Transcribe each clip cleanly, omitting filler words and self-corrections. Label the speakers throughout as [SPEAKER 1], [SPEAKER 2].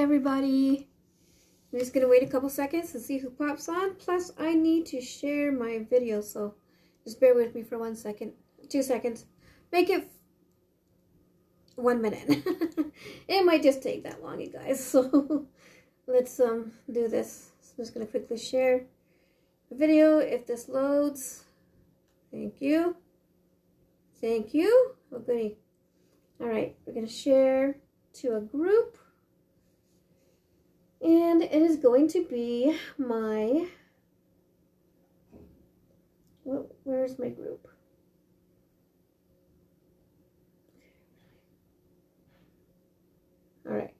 [SPEAKER 1] everybody. I'm just going to wait a couple seconds and see who pops on. Plus, I need to share my video, so just bear with me for 1 second. 2 seconds. Make it 1 minute. It might just take that long, you guys. So let's do this. So I'm just going to quickly share the video if this loads. Thank you. Thank you. Oh, goody. All right, we're going to share to a group. And it is going to be my, where's my group? All right.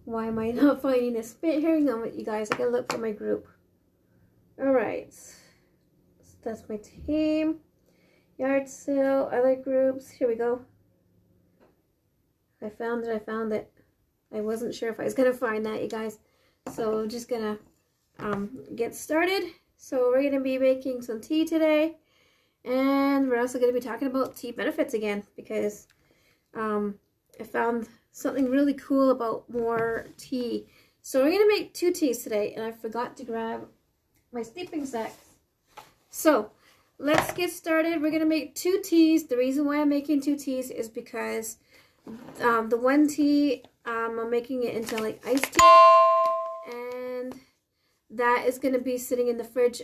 [SPEAKER 1] Why am I not finding this? Hang on with you guys. I gotta look for my group. All right. So that's my team. Yard sale, other groups. Here we go. I found it. I wasn't sure if I was going to find that, you guys. So I'm just going to get started. So we're going to be making some tea today. And we're also going to be talking about tea benefits again. Because I found something really cool about more tea. So we're going to make 2 teas today. And I forgot to grab my sleeping sacks. So let's get started. We're going to make 2 teas. The reason why I'm making 2 teas is because the one tea, I'm making it into like iced tea, and that is going to be sitting in the fridge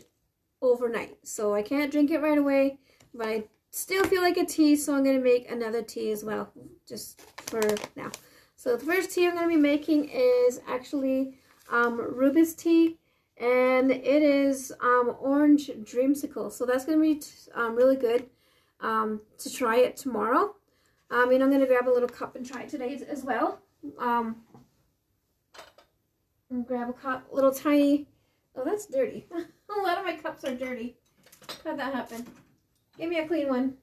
[SPEAKER 1] overnight. So I can't drink it right away, but I still feel like a tea, so I'm going to make another tea as well, just for now. So the first tea I'm going to be making is actually rooibos tea, and it is orange dreamsicle. So that's going to be really good to try it tomorrow. I'm going to grab a little cup and try it today as well. And grab a cup, little tiny. Oh, that's dirty. A lot of my cups are dirty. How'd that happen? Give me a clean one.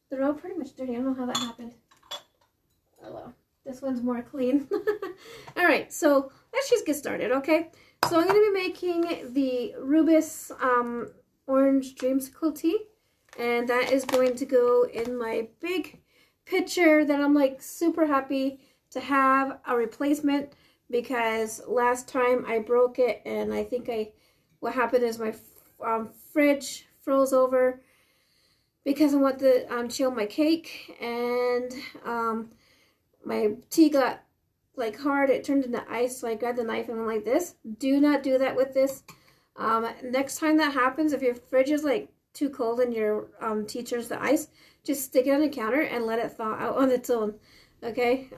[SPEAKER 1] They're all pretty much dirty. I don't know how that happened. Oh well, this one's more clean. All right, so let's just get started, okay? So I'm going to be making the rooibos orange dreamsicle tea, and that is going to go in my big pitcher that I'm like super happy to have a replacement, because last time I broke it, and I think what happened is my fridge froze over because I want to chill my cake, and my tea got like hard. It turned into ice, so I grabbed the knife and went like this. Do not do that with this. Next time that happens, if your fridge is like too cold and your tea turns to ice, just stick it on the counter and let it thaw out on its own. Okay.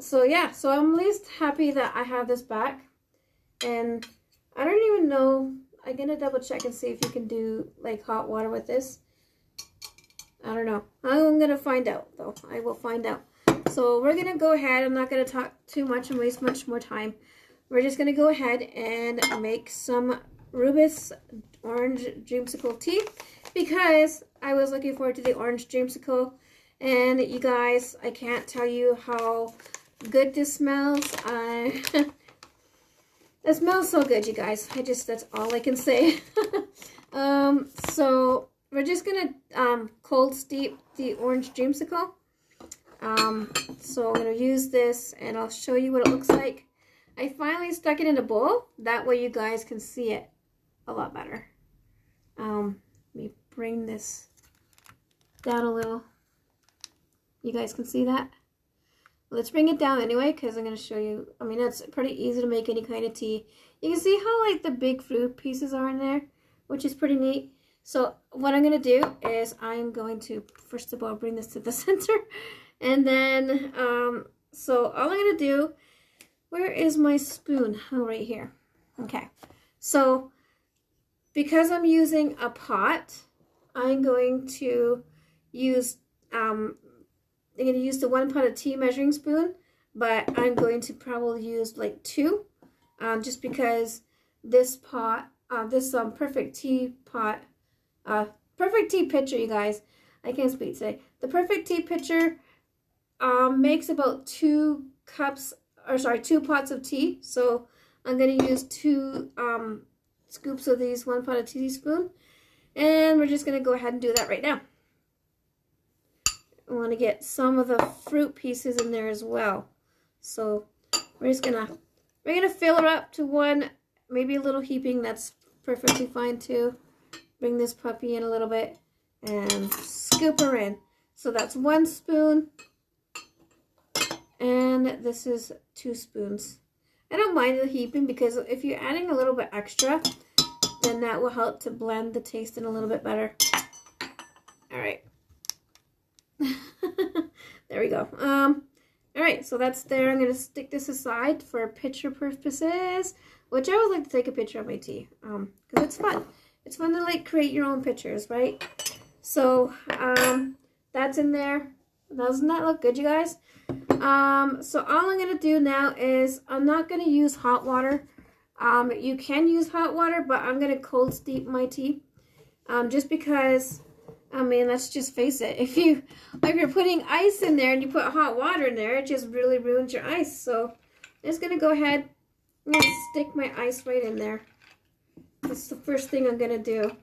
[SPEAKER 1] So yeah, so I'm at least happy that I have this back, and I don't even know. I'm gonna double check and see if you can do like hot water with this. I don't know. I'm gonna find out though. I will find out. So we're gonna go ahead. I'm not gonna talk too much and waste much more time. We're just gonna go ahead and make some rooibos orange dreamsicle tea, because I was looking forward to the orange dreamsicle, and you guys, I can't tell you how good this smells. It smells so good, you guys. That's all I can say. So we're just gonna cold steep the orange dreamsicle. So I'm gonna use this, and I'll show you what it looks like. I finally stuck it in a bowl. That way you guys can see it a lot better. Let me bring this down a little. You guys can see that? Let's bring it down anyway, because I'm going to show you. I mean, it's pretty easy to make any kind of tea. You can see how like the big fruit pieces are in there, which is pretty neat. So what I'm going to do is I'm going to, first of all, bring this to the center. And then, so all I'm going to do, where is my spoon? Oh, right here. Okay. So because I'm using a pot, I'm going to use, I'm going to use the 1 pot of tea measuring spoon, but I'm going to probably use like 2, just because this pot, this perfect tea pot, perfect tea pitcher, you guys, I can't speak today. The perfect tea pitcher makes about 2 pots of tea. So I'm going to use 2 scoops of these 1 pot of tea spoon, and we're just going to go ahead and do that right now. I want to get some of the fruit pieces in there as well. So we're gonna fill her up to one, maybe a little heaping. That's perfectly fine too. Bring this puppy in a little bit and scoop her in. So that's 1 spoon, and this is 2 spoons. I don't mind the heaping because if you're adding a little bit extra, then that will help to blend the taste in a little bit better. All right. There we go. All right, so that's there. I'm gonna stick this aside for picture purposes, which I would like to take a picture of my tea, because it's fun. It's fun to like create your own pictures, right? So that's in there. Doesn't that look good, you guys? So all I'm gonna do now is I'm not gonna use hot water. You can use hot water, but I'm gonna cold steep my tea, just because. I mean, let's just face it. If you're putting ice in there and you put hot water in there, it just really ruins your ice. So I'm just gonna go ahead and stick my ice right in there. That's the first thing I'm gonna do.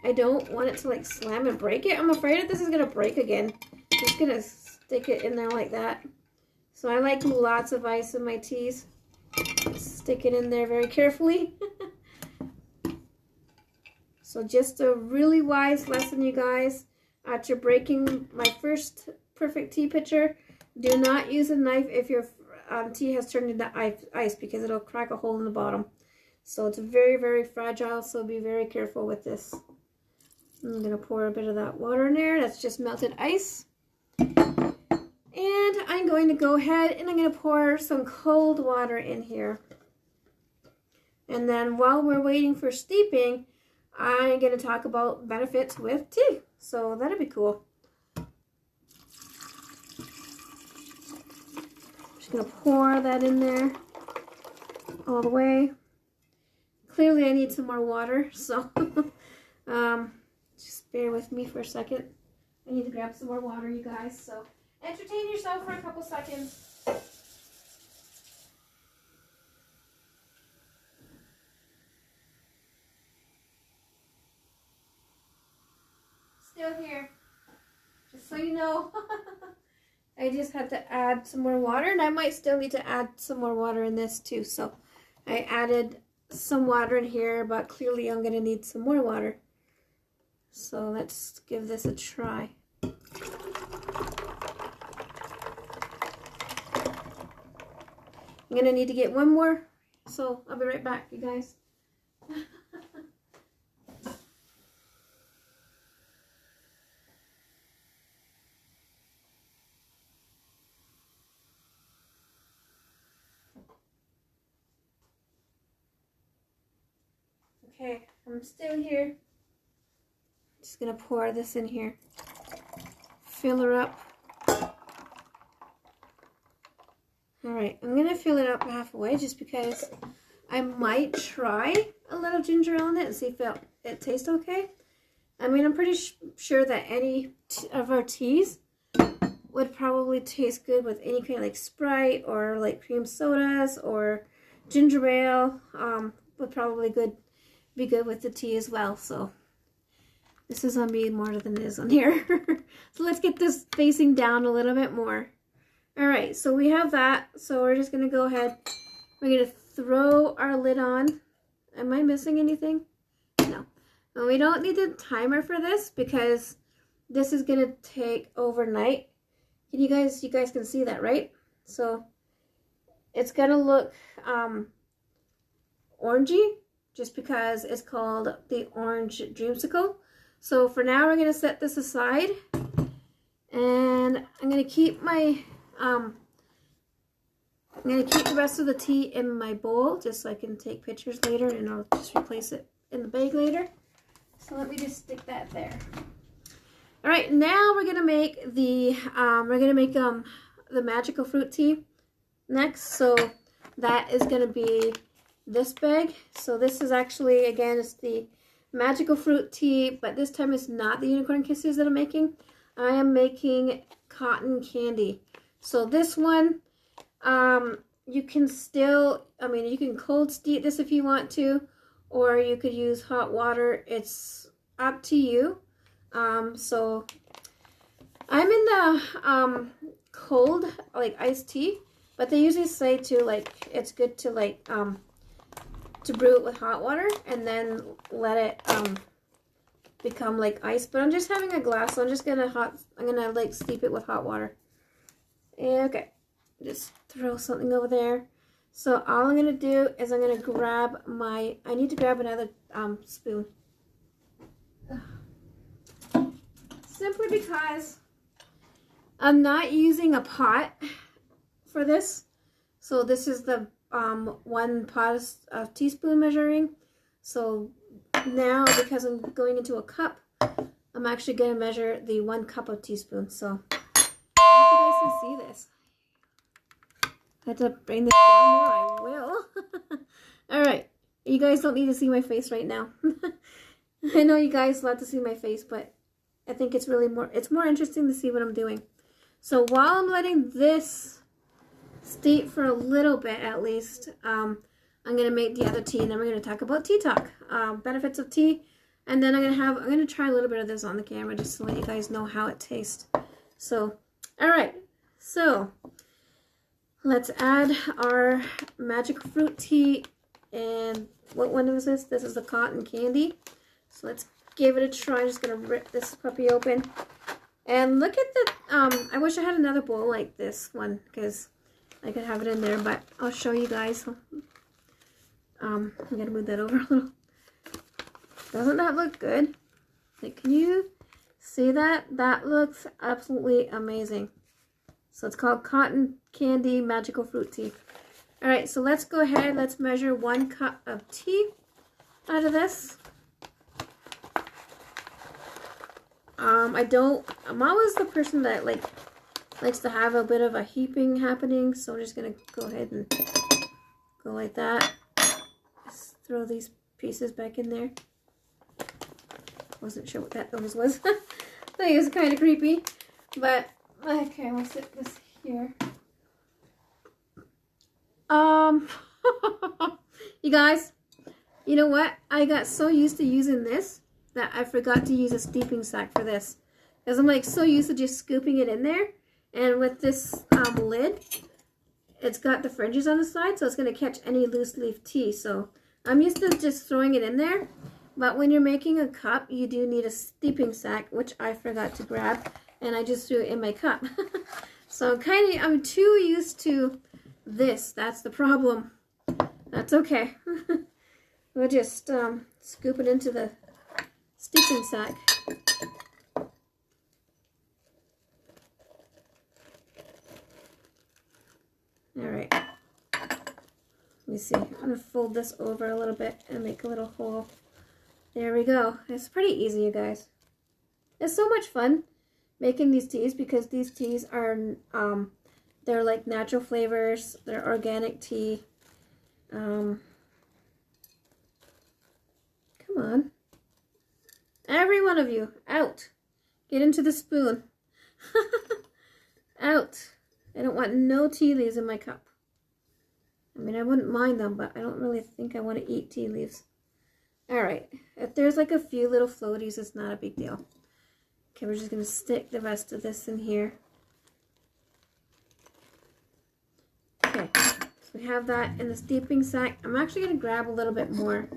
[SPEAKER 1] I don't want it to like slam and break it. I'm afraid that this is gonna break again. I'm just gonna stick it in there like that. So I like lots of ice in my teas. Stick it in there very carefully. So just a really wise lesson, you guys. After breaking my first perfect tea pitcher, do not use a knife if your tea has turned into ice, because it'll crack a hole in the bottom. So it's very, very fragile, so be very careful with this. I'm going to pour a bit of that water in there. That's just melted ice. And I'm going to go ahead and I'm going to pour some cold water in here. And then while we're waiting for steeping, I'm going to talk about benefits with tea. So that'll be cool. Just going to pour that in there all the way. Clearly I need some more water, so just bear with me for a second. I need to grab some more water, you guys. So entertain yourself for a couple seconds. Still here, just so you know. I just had to add some more water, and I might still need to add some more water in this too. So I added some water in here, but clearly I'm going to need some more water. So let's give this a try. I'm going to need to get one more, so I'll be right back, you guys. Okay, I'm still here. Just gonna pour this in here. Fill her up. Alright, I'm gonna fill it up halfway just because I might try a little ginger ale in it and see if it tastes okay. I mean, I'm pretty sure that any of our teas would probably taste good with any kind of like Sprite or like cream sodas or ginger ale. Would probably be good with the tea as well. So this is on me more than it is on here. So let's get this facing down a little bit more. All right, so we have that. So we're just gonna go ahead. We're gonna throw our lid on. Am I missing anything? No. And we don't need a timer for this because this is gonna take overnight. Can you guys can see that, right? So it's gonna look orangey, just because it's called the orange Dreamsicle. So for now, we're gonna set this aside, and I'm gonna keep my I'm gonna keep the rest of the tea in my bowl, just so I can take pictures later, and I'll just replace it in the bag later. So let me just stick that there. All right, now we're gonna make the magical fruit tea next. So that is gonna be this bag. So this is actually, again, it's the magical fruit tea, but this time it's not the unicorn kisses that I'm making. I am making cotton candy. So this one, you can still, you can cold steep this if you want to, or you could use hot water. It's up to you. So I'm in cold, like iced tea, but they usually say to like it's good to like to brew it with hot water and then let it become like ice. But I'm just having a glass, so I'm gonna like steep it with hot water. Okay, just throw something over there. So all I'm gonna do is I'm gonna grab I need to grab another spoon. Simply because I'm not using a pot for this. So this is the 1 pot of teaspoon measuring. So now because I'm going into a cup, I'm actually going to measure the 1 cup of teaspoon. So if you guys can see this. I had to bring this down more, I will. Alright, you guys don't need to see my face right now. I know you guys love to see my face, but I think it's more interesting to see what I'm doing. So while I'm letting this steep for a little bit at least, I'm going to make the other tea, and then we're going to talk about tea talk, benefits of tea, and then I'm going to try a little bit of this on the camera just to let you guys know how it tastes. So, alright, so let's add our magical fruit tea, and what one is this? This is the cotton candy. So let's give it a try. I'm just going to rip this puppy open. And look at the, I wish I had another bowl like this one, because I could have it in there, but I'll show you guys. I'm going to move that over a little. Doesn't that look good? Like, can you see that? That looks absolutely amazing. So it's called Cotton Candy Magical Fruit Tea. Alright, so let's go ahead. Let's measure 1 cup of tea out of this. I'm always the person that likes to have a bit of a heaping happening, so I'm just gonna go ahead and go like that. Just throw these pieces back in there. Wasn't sure what that noise was. I think it was kind of creepy, but okay, we'll sit this here. You guys, you know what? I got so used to using this that I forgot to use a steeping sack for this. Because I'm like so used to just scooping it in there. And with this lid, it's got the fringes on the side, so it's going to catch any loose leaf tea. So I'm used to just throwing it in there. But when you're making a cup, you do need a steeping sack, which I forgot to grab. And I just threw it in my cup. So I'm too used to this. That's the problem. That's okay. We'll just scoop it into the steeping sack. Alright. Let me see. I'm going to fold this over a little bit and make a little hole. There we go. It's pretty easy, you guys. It's so much fun making these teas because these teas are, they're like natural flavors. They're organic tea. Come on. Every one of you, out. Get into the spoon. Out. I don't want no tea leaves in my cup. I mean, I wouldn't mind them, but I don't really think I want to eat tea leaves. Alright. If there's like a few little floaties, it's not a big deal. Okay, we're just going to stick the rest of this in here. Okay. So we have that in the steeping sack. I'm actually going to grab a little bit more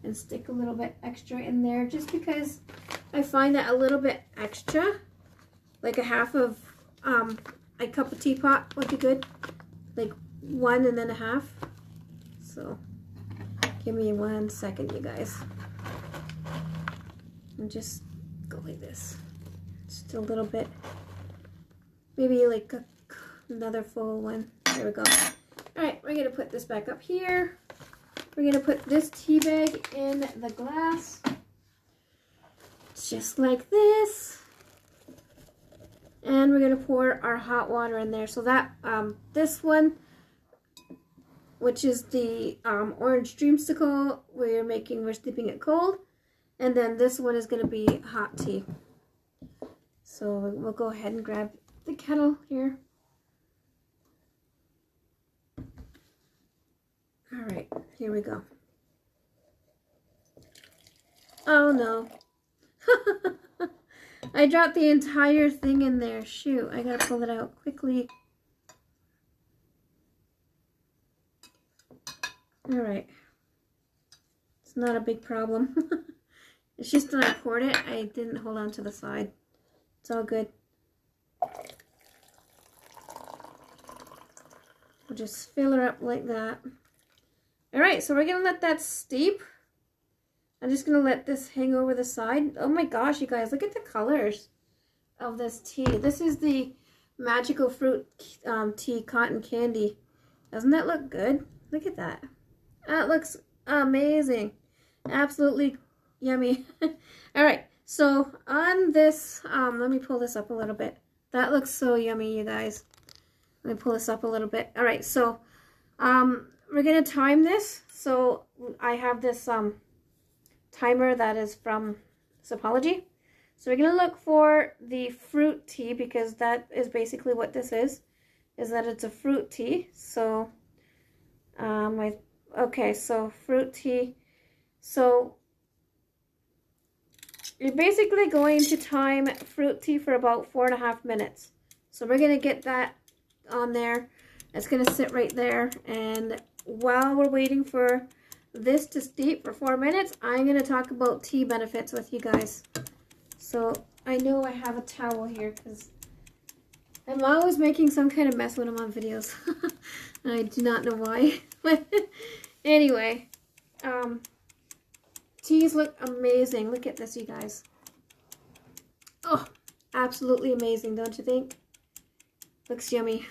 [SPEAKER 1] and stick a little bit extra in there just because I find that a little bit extra, like a half of a cup of teapot would be good, like 1 and then a half. So give me 1 second, you guys, and just go like this, just a little bit, maybe like another full one. There we go. All right, we're gonna put this back up here. We're going to put this tea bag in the glass, just like this. And we're going to pour our hot water in there. So that, this one, which is the orange Dreamsicle, we're steeping it cold. And then this one is going to be hot tea. So we'll go ahead and grab the kettle here. All right, here we go. Oh no. I dropped the entire thing in there. Shoot, I gotta pull it out quickly. Alright. It's not a big problem. It's just when I poured it, I didn't hold on to the side. It's all good. We'll just fill her up like that. Alright, so we're going to let that steep. I'm just going to let this hang over the side. Oh my gosh, you guys, look at the colors of this tea. This is the Magical Fruit Tea Cotton Candy. Doesn't that look good? Look at that. That looks amazing. Absolutely yummy. Alright, so on this, let me pull this up a little bit. That looks so yummy, you guys. Let me pull this up a little bit. Alright, so we're going to time this. So I have this timer that is from Sapology. So we're going to look for the fruit tea because that is basically what this is that it's a fruit tea. So, okay, so fruit tea. So you're basically going to time fruit tea for about 4.5 minutes. So we're going to get that on there. It's going to sit right there. And while we're waiting for this to steep for 4 minutes, I'm going to talk about tea benefits with you guys. So I know I have a towel here because I'm always making some kind of mess when I'm on videos. I do not know why. But anyway, teas look amazing. Look at this, you guys. Oh, absolutely amazing, don't you think? Looks yummy.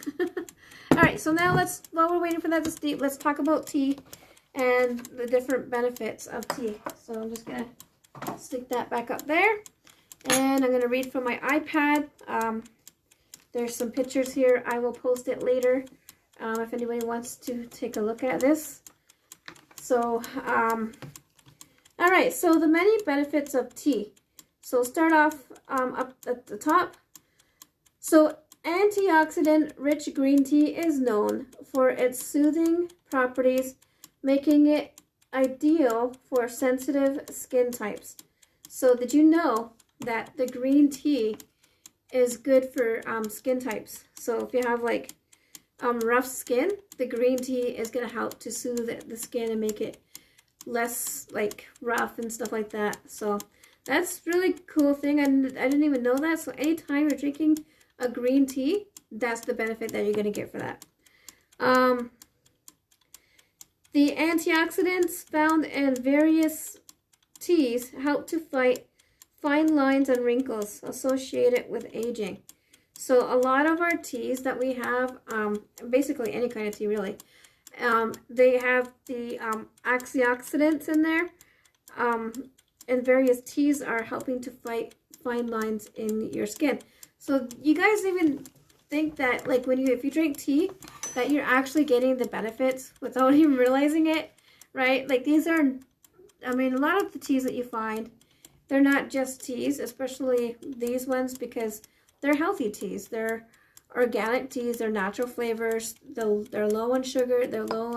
[SPEAKER 1] Alright, so now while we're waiting for that to steep, let's talk about tea and the different benefits of tea. So I'm just going to stick that back up there. And I'm going to read from my iPad. There's some pictures here. I will post it later if anybody wants to take a look at this. So, alright, so the many benefits of tea. So start off up at the top. So antioxidant-rich green tea is known for its soothing properties, making it ideal for sensitive skin types. So did you know that the green tea is good for skin types? So if you have like rough skin, the green tea is going to help to soothe the skin and make it less like rough and stuff like that. So that's really cool thing. I didn't even know that. So anytime you're drinking a green tea, that's the benefit that you're going to get for that. The antioxidants found in various teas help to fight fine lines and wrinkles associated with aging. So a lot of our teas that we have, basically any kind of tea really, they have the antioxidants in there, and various teas are helping to fight fine lines in your skin. So you guys even think that like if you drink tea, that you're actually getting the benefits without even realizing it, right? Like these are, I mean, a lot of the teas that you find, they're not just teas, especially these ones, because they're healthy teas. They're organic teas. They're natural flavors. They're low on sugar. They're low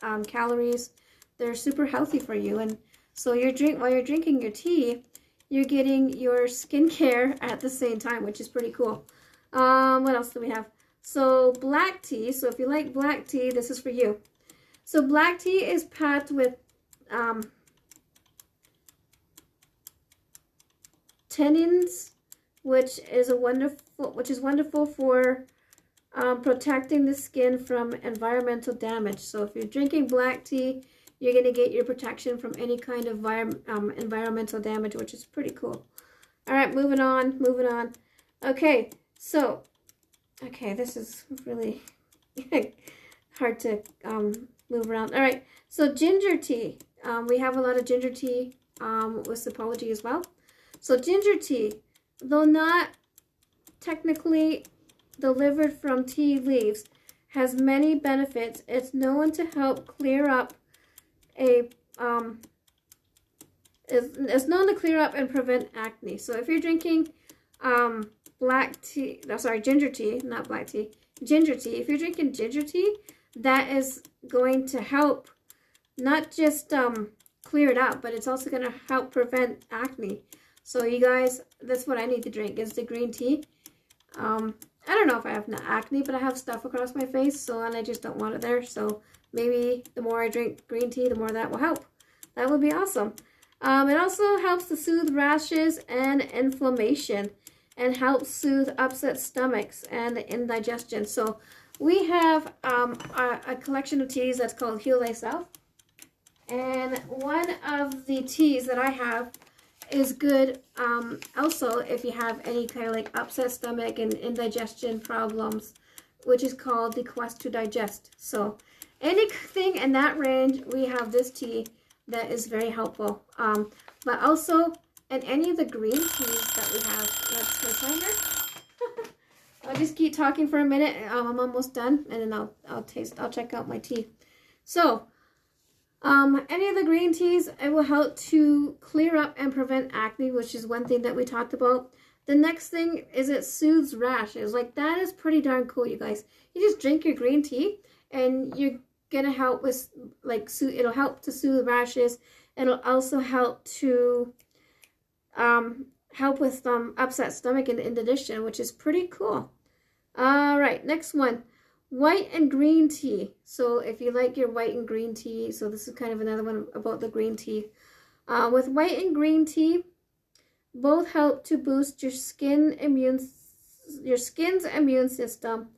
[SPEAKER 1] on calories. They're super healthy for you. And so while you're drinking your tea, you're getting your skincare at the same time, which is pretty cool. What else do we have? So black tea. So if you like black tea, this is for you. So black tea is packed with tannins, which is wonderful for protecting the skin from environmental damage. So if you're drinking black tea, you're going to get your protection from any kind of environmental damage, which is pretty cool. All right, moving on. Okay, so, this is really hard to move around. All right, so ginger tea. We have a lot of ginger tea with Sapology as well. So ginger tea, though not technically delivered from tea leaves, has many benefits. It's known to help clear up it's known to clear up and prevent acne. So if you're drinking ginger tea, not black tea, ginger tea. If you're drinking ginger tea, that is going to help not just clear it up, but it's also going to help prevent acne. So you guys, that's what I need to drink is the green tea. I don't know if I have acne, but I have stuff across my face, so and I just don't want it there. So maybe the more I drink green tea, the more that will help. That would be awesome. It also helps to soothe rashes and inflammation, and helps soothe upset stomachs and indigestion. So we have a collection of teas that's called Heal Thyself. And one of the teas that I have is good also if you have any kind of like upset stomach and indigestion problems, which is called the Quest to Digest. So anything in that range, we have this tea that is very helpful. But also in any of the green teas that we have. Let's my timer. I'll just keep talking for a minute. I'm almost done, and then I'll check out my tea. So any of the green teas, it will help to clear up and prevent acne, which is one thing that we talked about. The next thing is it soothes rashes. Like, that is pretty darn cool, you guys. You just drink your green tea, and you're gonna help with, like, it'll help to soothe rashes. It'll also help to help with upset stomach and indigestion, which is pretty cool. All right, next one. White and green tea. So if you like your white and green tea, so this is kind of another one about the green tea. With white and green tea, both help to boost your skin's immune system,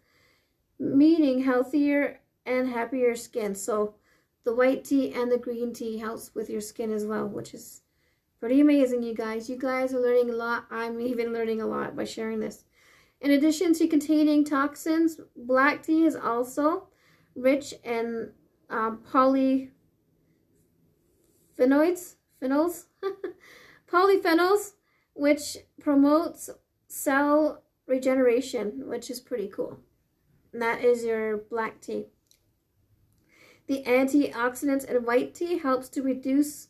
[SPEAKER 1] meaning healthier and happier skin. So the white tea and the green tea helps with your skin as well, which is pretty amazing, you guys. You guys are learning a lot. I'm even learning a lot by sharing this. In addition to containing toxins, black tea is also rich in polyphenols, which promotes cell regeneration, which is pretty cool. And that is your black tea. The antioxidants in white tea helps to reduce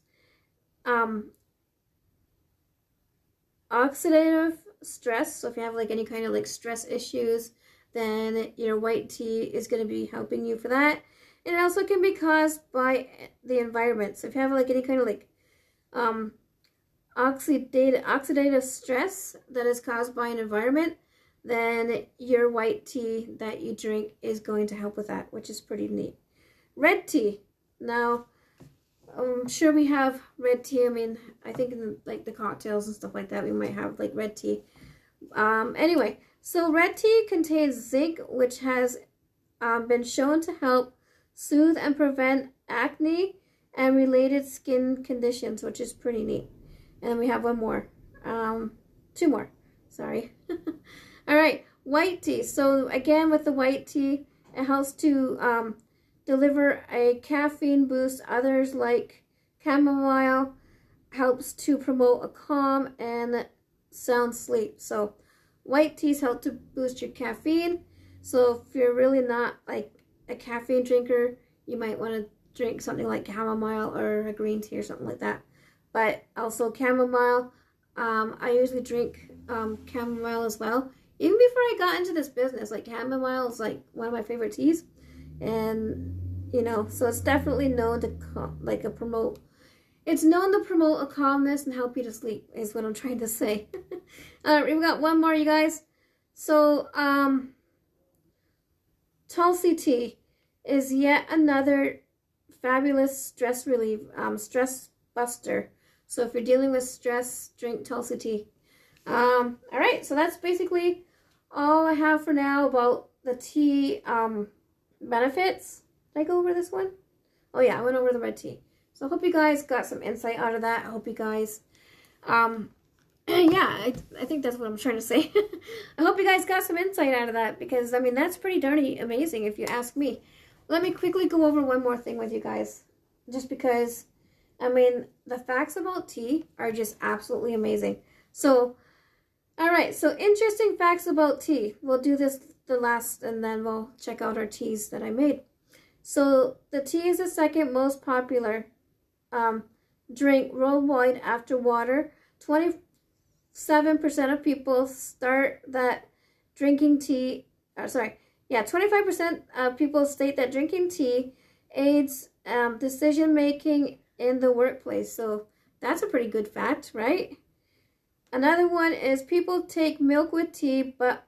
[SPEAKER 1] oxidative stress. So if you have like any kind of like stress issues, then your white tea is going to be helping you for that. And it also can be caused by the environment. So if you have like any kind of like oxidative stress that is caused by an environment, then your white tea that you drink is going to help with that, which is pretty neat. Red tea. Now, I'm sure we have red tea. I mean, I think in like the cocktails and stuff like that, we might have like red tea. Anyway, so red tea contains zinc, which has been shown to help soothe and prevent acne and related skin conditions, which is pretty neat. And then we have one more, 2 more, sorry. All right, white tea. So again, with the white tea, it helps to deliver a caffeine boost. Others like chamomile helps to promote a calm and sound sleep. So white teas help to boost your caffeine. So if you're really not like a caffeine drinker, you might want to drink something like chamomile or a green tea or something like that. But also chamomile, I usually drink chamomile as well. Even before I got into this business, like chamomile is like one of my favorite teas. And, you know, so it's definitely known to promote a calmness and help you to sleep, is what I'm trying to say. All right, we've got one more, you guys. So, Tulsi tea is yet another fabulous stress relief, stress buster. So if you're dealing with stress, drink Tulsi tea. All right, so that's basically all I have for now about the tea benefits. Did I go over this one? Oh yeah, I went over the red tea. So I hope you guys got some insight out of that. I hope you guys, yeah, I think that's what I'm trying to say. I hope you guys got some insight out of that, because, I mean, that's pretty darn amazing if you ask me. Let me quickly go over one more thing with you guys, just because, I mean, the facts about tea are just absolutely amazing. So, all right, so interesting facts about tea. We'll do this the last, and then we'll check out our teas that I made. So the tea is the second most popular drink worldwide after water. 27% of people start that drinking tea, 25% of people state that drinking tea aids decision making in the workplace. So that's a pretty good fact, right? Another one is people take milk with tea, but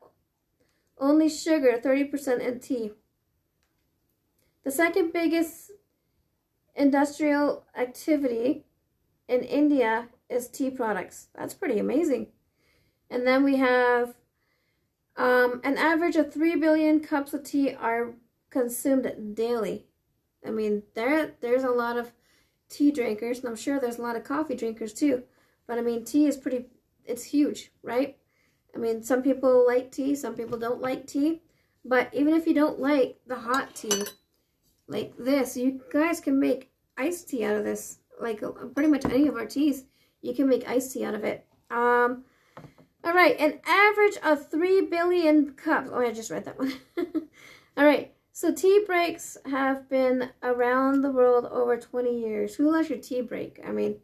[SPEAKER 1] only sugar, 30% in tea. The second biggest industrial activity in India is tea products. That's pretty amazing. And then we have an average of 3 billion cups of tea are consumed daily. I mean, there's a lot of tea drinkers, and I'm sure there's a lot of coffee drinkers too. But I mean, tea is it's huge, right? I mean, some people like tea, some people don't like tea. But even if you don't like the hot tea, like this, you guys can make iced tea out of this. Like pretty much any of our teas, you can make iced tea out of it. All right, an average of 3 billion cups. Oh, I just read that one. All right, so tea breaks have been around the world over 20 years. Who loves your tea break? I mean,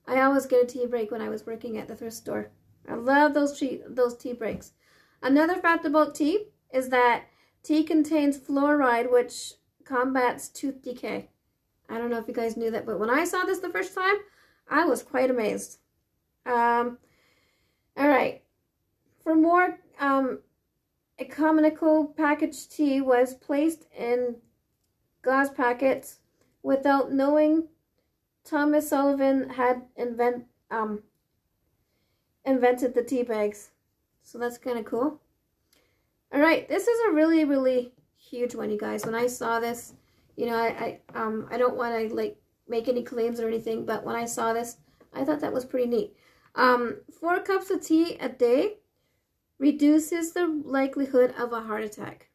[SPEAKER 1] I always get a tea break when I was working at the thrift store. I love those tea breaks. Another fact about tea is that tea contains fluoride, which combats tooth decay. I don't know if you guys knew that, but when I saw this the first time, I was quite amazed. All right. For more economical, packaged tea was placed in gauze packets without knowing Thomas Sullivan had invented the tea bags. So that's kind of cool. All right, this is a really, really huge one, you guys. When I saw this, you know, I don't want to like make any claims or anything, but when I saw this, I thought that was pretty neat. 4 cups of tea a day reduces the likelihood of a heart attack.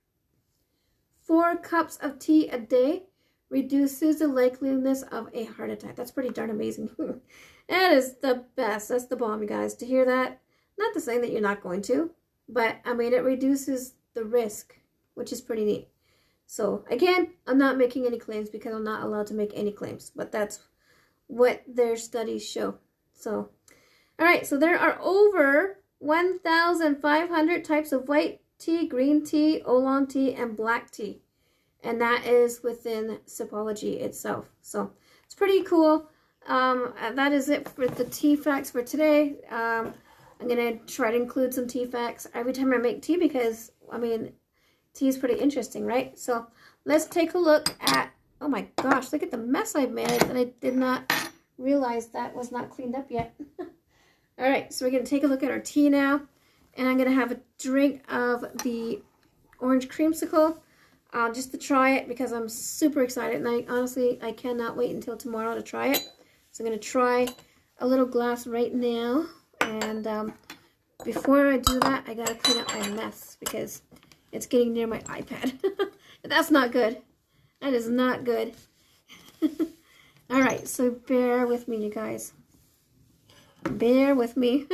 [SPEAKER 1] 4 cups of tea a day reduces the likeliness of a heart attack. That's pretty darn amazing. That is the best. That's the bomb, you guys. To hear that, not to say that you're not going to, but I mean, it reduces the risk, which is pretty neat. So again, I'm not making any claims because I'm not allowed to make any claims, but that's what their studies show. So, all right, so there are over 1,500 types of white tea, green tea, oolong tea, and black tea. And that is within Sipology itself. So it's pretty cool. That is it for the tea facts for today. I'm going to try to include some tea facts every time I make tea because, I mean, tea is pretty interesting, right? So let's take a look at, oh my gosh, look at the mess I've made. And I did not realize that was not cleaned up yet. All right, so we're going to take a look at our tea now. And I'm going to have a drink of the orange creamsicle just to try it because I'm super excited. And honestly, I cannot wait until tomorrow to try it. So I'm going to try a little glass right now. And before I do that, I got to clean up my mess because it's getting near my iPad. That's not good. That is not good. All right, so bear with me, you guys. Bear with me.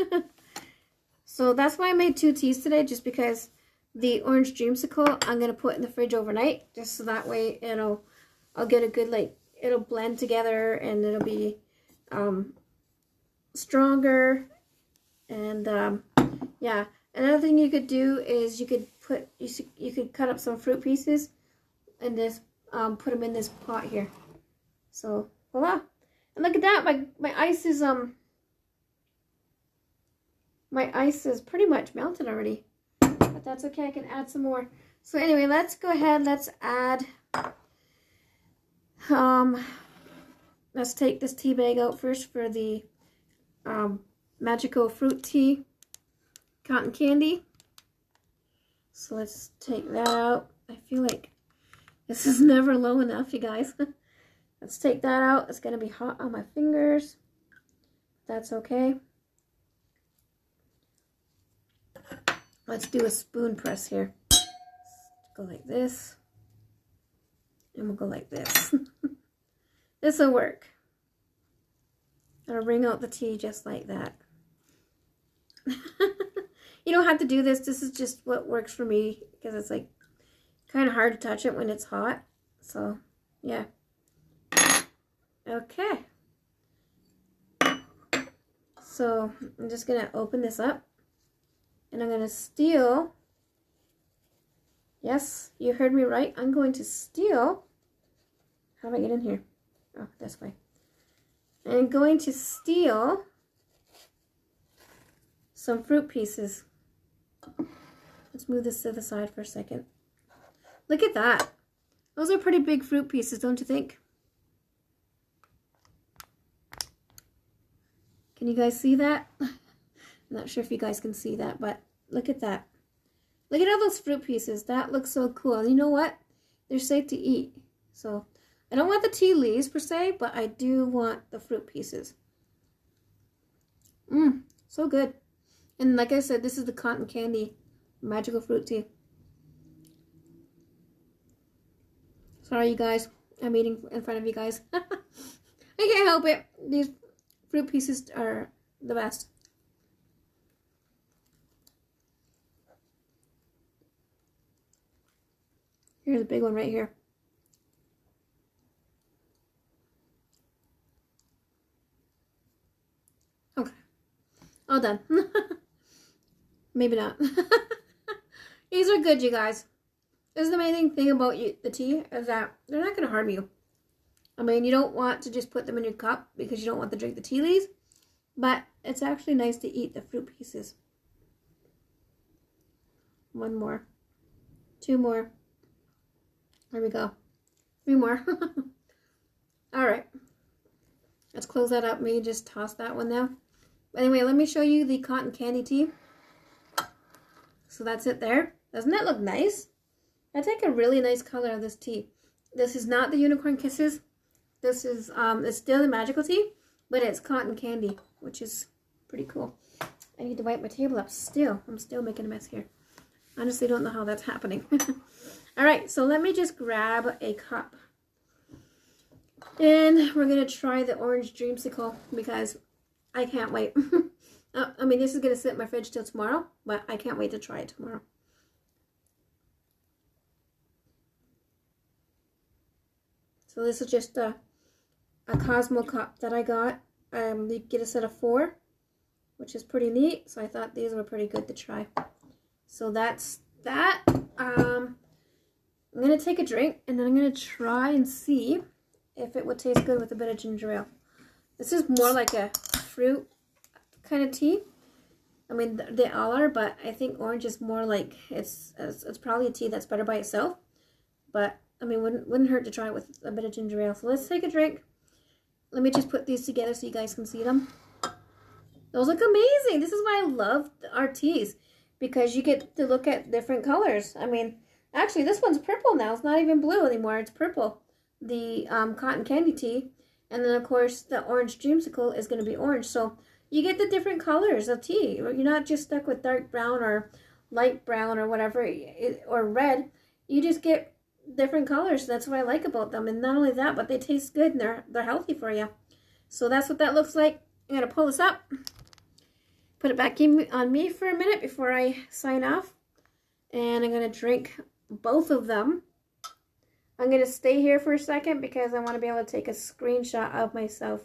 [SPEAKER 1] So that's why I made 2 teas today, just because the orange dreamsicle I'm going to put in the fridge overnight, just so that way I'll get a good, like, it'll blend together and it'll be stronger. And yeah, another thing you could do is you could cut up some fruit pieces and just put them in this pot here. So voila! And look at that, my ice is pretty much melted already, but that's okay. I can add some more. So anyway, let's go ahead. Let's add. Let's take this tea bag out first for the magical fruit tea cotton candy. So let's take that out. I feel like this is never low enough, you guys. Let's take that out. It's gonna be hot on my fingers. That's okay. Let's do a spoon press here. Go like this. And we'll go like this. This will work. I'll wring out the tea just like that. You don't have to do this. This is just what works for me because it's like kind of hard to touch it when it's hot. So, yeah. Okay. So, I'm just going to open this up. And I'm going to steal. Yes, you heard me right. I'm going to steal. How do I get in here? Oh, this way. I'm going to steal some fruit pieces. Let's move this to the side for a second. Look at that. Those are pretty big fruit pieces, don't you think? Can you guys see that? I'm not sure if you guys can see that, but look at that. Look at all those fruit pieces. That looks so cool. And you know what? They're safe to eat. So I don't want the tea leaves per se, but I do want the fruit pieces. So good. And like I said, this is the cotton candy magical fruit tea. Sorry, you guys. I'm eating in front of you guys. I can't help it. These fruit pieces are the best. Here's a big one right here. Okay. All done. Maybe not. These are good, you guys. This is the amazing thing about the tea is that they're not going to harm you. I mean, you don't want to just put them in your cup because you don't want to drink the tea leaves. But it's actually nice to eat the fruit pieces. One more. Two more. There we go. Three more. Alright. Let's close that up. Maybe just toss that one now. Anyway, let me show you the cotton candy tea. So that's it there. Doesn't that look nice? That's like a really nice color of this tea. This is not the Unicorn Kisses. This is, it's still the magical tea, but it's cotton candy, which is pretty cool. I need to wipe my table up still. I'm still making a mess here. Honestly, don't know how that's happening. Alright, so let me just grab a cup. And we're going to try the orange dreamsicle because I can't wait. I mean, this is going to sit in my fridge till tomorrow, but I can't wait to try it tomorrow. So this is just a Cosmo cup that I got. You get a set of 4, which is pretty neat. So I thought these were pretty good to try. So that's that. I'm going to take a drink and then I'm going to try and see if it would taste good with a bit of ginger ale. This is more like a fruit kind of tea. I mean, they all are, but I think orange is more like, it's probably a tea that's better by itself. But, I mean, wouldn't hurt to try it with a bit of ginger ale. So let's take a drink. Let me just put these together so you guys can see them. Those look amazing. This is why I love our teas, because you get to look at different colors. I mean, actually, this one's purple now. It's not even blue anymore. It's purple. The cotton candy tea. And then, of course, the orange dreamsicle is going to be orange. So you get the different colors of tea. You're not just stuck with dark brown or light brown or whatever, or red. You just get different colors. That's what I like about them. And not only that, but they taste good and they're healthy for you. So that's what that looks like. I'm going to pull this up. Put it back on me for a minute before I sign off. And I'm going to drink both of them. I'm going to stay here for a second because I want to be able to take a screenshot of myself.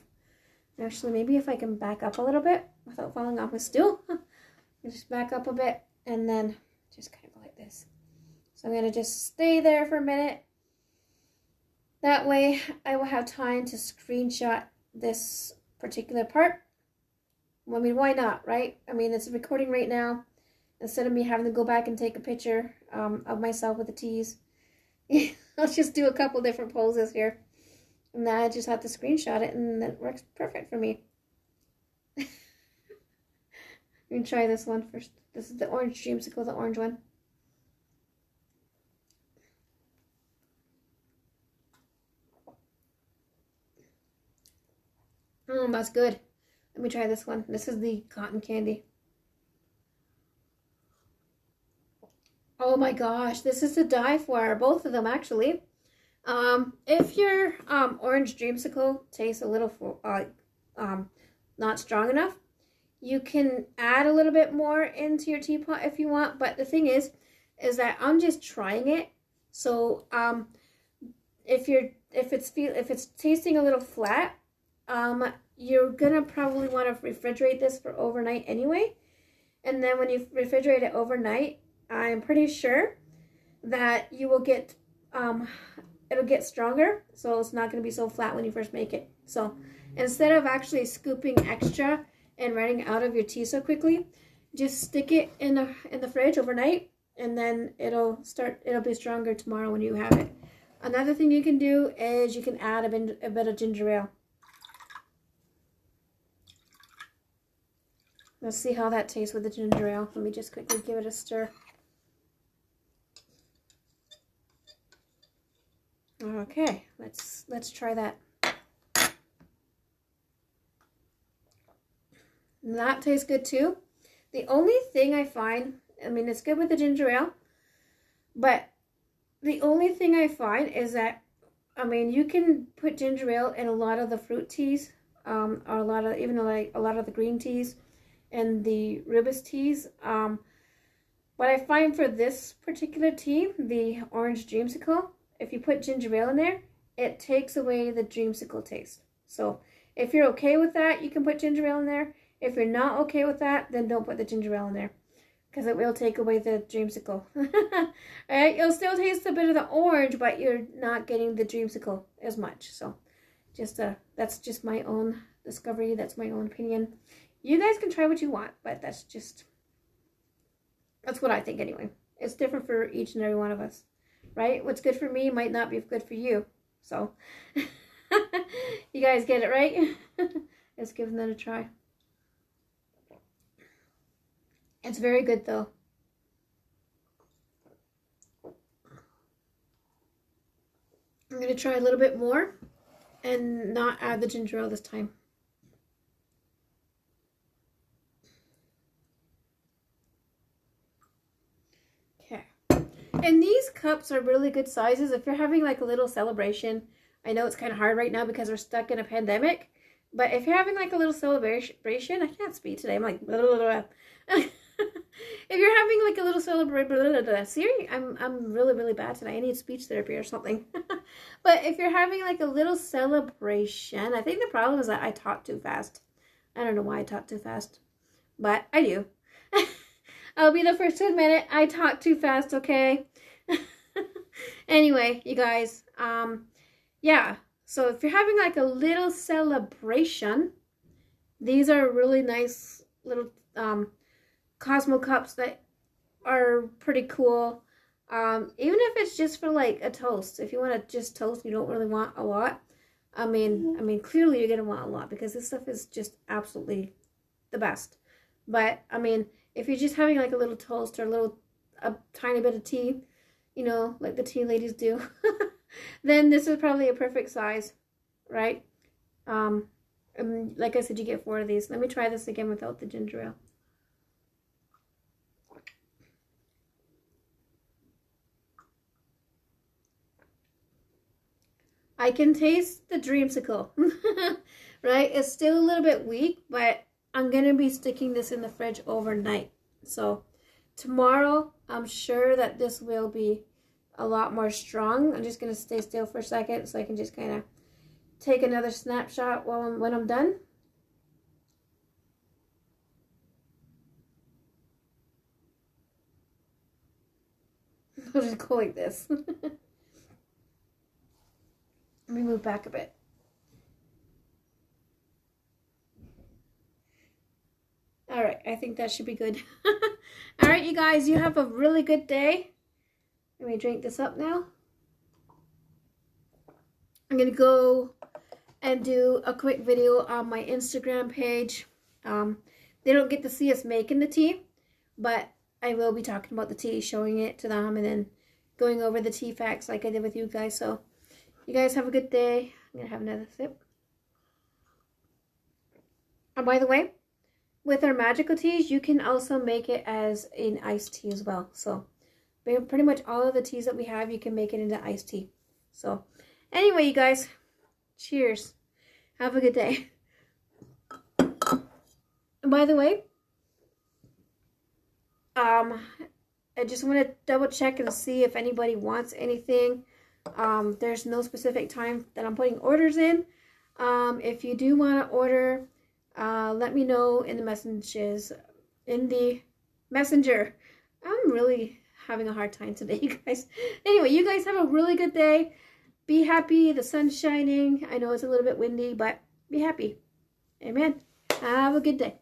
[SPEAKER 1] Actually, maybe if I can back up a little bit without falling off my stool. Just back up a bit and then just kind of go like this. So I'm going to just stay there for a minute. That way I will have time to screenshot this particular part. I mean, why not, right? I mean, it's recording right now. Instead of me having to go back and take a picture of myself with the teas. Let's just do a couple different poses here. And now I just have to screenshot it and that works perfect for me. I'm going to try this one first. This is the orange dreamsicle, the orange one. That's good. Let me try this one. This is the cotton candy. Oh my gosh, this is to die for. Both of them, actually. If your orange dreamsicle tastes a little not strong enough, you can add a little bit more into your teapot if you want. But the thing is that I'm just trying it. So if it's tasting a little flat, you're gonna probably want to refrigerate this for overnight anyway. And then when you refrigerate it overnight, I'm pretty sure that you will get it'll get stronger, so it's not going to be so flat when you first make it. So instead of actually scooping extra and running out of your tea so quickly, just stick it in the fridge overnight, and then it'll be stronger tomorrow when you have it. Another thing you can do is you can add a bit of ginger ale. Let's see how that tastes with the ginger ale. Let me just quickly give it a stir. Okay, let's try that. And that tastes good too. The only thing I find, I mean, it's good with the ginger ale, but the only thing I find is that, I mean, you can put ginger ale in a lot of the fruit teas, or a lot of the green teas and the rooibos teas. What I find for this particular tea, the orange dreamsicle, if you put ginger ale in there, it takes away the dreamsicle taste. So if you're okay with that, you can put ginger ale in there. If you're not okay with that, then don't put the ginger ale in there, because it will take away the dreamsicle. Alright, you'll still taste a bit of the orange, but you're not getting the dreamsicle as much. So just that's just my own discovery. That's my own opinion. You guys can try what you want, but that's what I think anyway. It's different for each and every one of us, right? What's good for me might not be good for you. So you guys get it, right? Let's give that a try. It's very good though. I'm going to try a little bit more and not add the ginger ale this time. Okay. And these cups are really good sizes if you're having like a little celebration. I know it's kind of hard right now because we're stuck in a pandemic, but if you're having like a little celebration, I can't speak today. I'm like blah, blah, blah. If you're having like a little celebration, see, I'm really bad today. I need speech therapy or something. But if you're having like a little celebration, I think the problem is that I talk too fast. I don't know why I talk too fast, but I do. I'll be the first to admit it. I talk too fast, okay? Anyway, you guys, yeah. So if you're having like a little celebration, these are really nice little Cosmo cups that are pretty cool. Even if it's just for like a toast. If you want to just toast, you don't really want a lot. I mean, clearly you're gonna want a lot because this stuff is just absolutely the best. But I mean, if you're just having like a little toast or a tiny bit of tea, you know, like the tea ladies do, then this is probably a perfect size, right? And like I said, you get 4 of these. Let me try this again without the ginger ale. I can taste the dreamsicle, right? It's still a little bit weak, but I'm going to be sticking this in the fridge overnight. So tomorrow, I'm sure that this will be a lot more strong. I'm just going to stay still for a second so I can just kind of take another snapshot when I'm done. I'll just go like this. Let me move back a bit. All right, I think that should be good. All right, you guys, you have a really good day. Let me drink this up now. I'm going to go and do a quick video on my Instagram page. They don't get to see us making the tea, but I will be talking about the tea, showing it to them, and then going over the tea facts like I did with you guys. So you guys have a good day. I'm going to have another sip. And by the way, with our magical teas, you can also make it as an iced tea as well. So pretty much all of the teas that we have, you can make it into iced tea. So anyway, you guys, cheers. Have a good day. And by the way, I just want to double check and see if anybody wants anything. There's no specific time that I'm putting orders in. If you do want to order, let me know in the messages, in the messenger. I'm really having a hard time today, you guys. Anyway, you guys have a really good day. Be happy. The sun's shining. I know it's a little bit windy, but be happy. Amen. Have a good day.